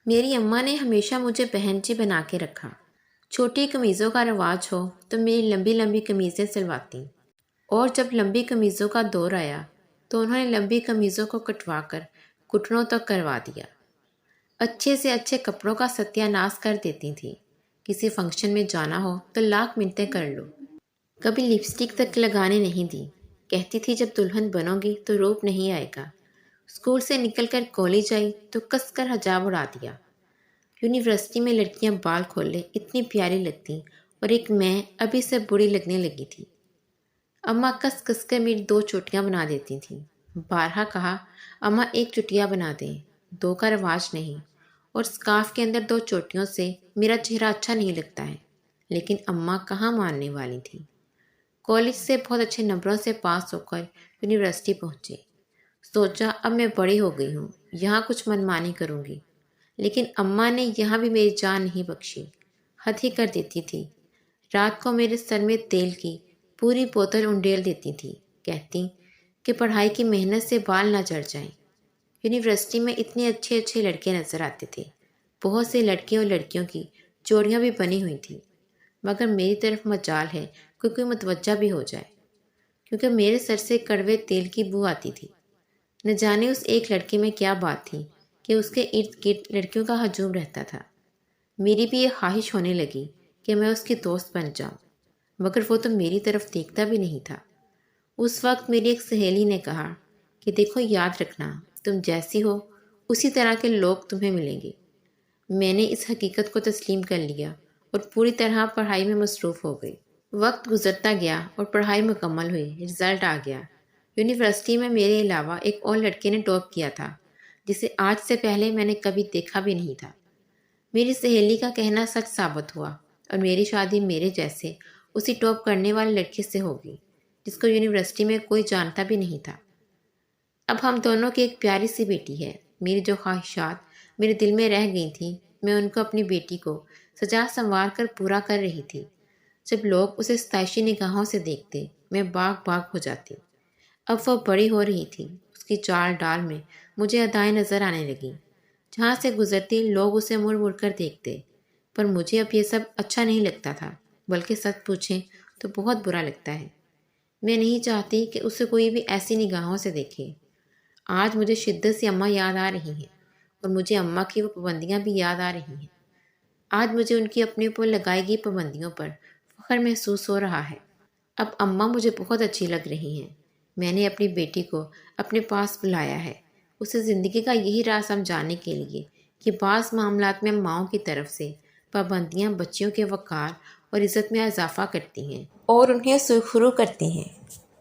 میری اماں نے ہمیشہ مجھے بہن جی بنا کے رکھا۔ چھوٹی قمیضوں کا رواج ہو تو میری لمبی لمبی قمیضیں سلواتی، اور جب لمبی قمیضوں کا دور آیا تو انہوں نے لمبی قمیضوں کو کٹوا کر گھٹنوں تک کروا دیا۔ اچھے سے اچھے کپڑوں کا ستیہ ناش کر دیتی تھی۔ کسی فنکشن میں جانا ہو تو لاکھ منتیں کر لو، کبھی لپسٹک تک لگانے نہیں دی۔ کہتی تھی جب دلہن بنو گی تو روپ نہیں آئے گا۔ اسکول سے نکل کر کالج آئی تو کس کر حجاب اڑا دیا۔ یونیورسٹی میں لڑکیاں بال کھولے اتنی پیاری لگتی، اور ایک میں ابھی سے بری لگنے لگی تھی۔ اماں کس کس کر میری 2 چوٹیاں بنا دیتی تھیں۔ بارہا کہا اماں ایک چٹیا بنا دیں، 2 کا رواج نہیں، اور سکارف کے اندر 2 چوٹیوں سے میرا چہرہ اچھا نہیں لگتا ہے، لیکن اماں کہاں ماننے والی تھی۔ کالج سے بہت اچھے نمبروں سے پاس ہو کر یونیورسٹی پہنچے۔ سوچا اب میں بڑی ہو گئی ہوں، یہاں کچھ منمانی کروں گی، لیکن اماں نے یہاں بھی میری جان نہیں بخشی۔ حد ہی کر دیتی تھی۔ رات کو میرے سر میں تیل کی پوری بوتل انڈیل دیتی تھی، کہتی کہ پڑھائی کی محنت سے بال نہ جھڑ جائیں۔ یونیورسٹی میں اتنے اچھے اچھے لڑکے نظر آتے تھے، بہت سے لڑکیوں اور لڑکیوں کی جوڑیاں بھی بنی ہوئی تھیں، مگر میری طرف مجال ہے کہ کوئی متوجہ بھی ہو جائے، کیونکہ میرے سر سے کڑوے تیل کی بو آتی تھی۔ نہ جانے اس ایک لڑکے میں کیا بات تھی کہ اس کے ارد گرد لڑکیوں کا ہجوم رہتا تھا۔ میری بھی یہ خواہش ہونے لگی کہ میں اس کی دوست بن جاؤں، مگر وہ تو میری طرف دیکھتا بھی نہیں تھا۔ اس وقت میری ایک سہیلی نے کہا کہ دیکھو یاد رکھنا، تم جیسی ہو اسی طرح کے لوگ تمہیں ملیں گے۔ میں نے اس حقیقت کو تسلیم کر لیا اور پوری طرح پڑھائی میں مصروف ہو گئی۔ وقت گزرتا گیا اور پڑھائی مکمل ہوئی، رزلٹ آ گیا۔ یونیورسٹی میں میرے علاوہ ایک اور لڑکے نے ٹاپ کیا تھا، جسے آج سے پہلے میں نے کبھی دیکھا بھی نہیں تھا۔ میری سہیلی کا کہنا سچ ثابت ہوا، اور میری شادی میرے جیسے اسی ٹاپ کرنے والے لڑکے سے ہوگی، جس کو یونیورسٹی میں کوئی جانتا بھی نہیں تھا۔ اب ہم دونوں کی ایک پیاری سی بیٹی ہے۔ میری جو خواہشات میرے دل میں رہ گئی تھیں، میں ان کو اپنی بیٹی کو سجا سنوار کر پورا کر رہی تھی۔ جب لوگ اسے ستائشی نگاہوں سے دیکھتے، میں باغ باغ ہو جاتی۔ اب وہ بڑی ہو رہی تھی، اس کی چال ڈال میں مجھے ادائیں نظر آنے لگیں۔ جہاں سے گزرتی لوگ اسے مڑ مڑ کر دیکھتے، پر مجھے اب یہ سب اچھا نہیں لگتا تھا، بلکہ سچ پوچھیں تو بہت برا لگتا ہے۔ میں نہیں چاہتی کہ اسے کوئی بھی ایسی نگاہوں سے دیکھے۔ آج مجھے شدت سے اماں یاد آ رہی ہیں، اور مجھے اماں کی وہ پابندیاں بھی یاد آ رہی ہیں۔ آج مجھے ان کی اپنے اوپر لگائی گئی پابندیوں پر فخر محسوس ہو رہا ہے۔ اب اماں مجھے بہت اچھی لگ رہی ہیں۔ میں نے اپنی بیٹی کو اپنے پاس بلایا ہے، اسے زندگی کا یہی راز سمجھانے کے لیے کہ بعض معاملات میں ماؤں کی طرف سے پابندیاں بچیوں کے وقار اور عزت میں اضافہ کرتی ہیں اور انہیں سرخرو کرتی ہیں۔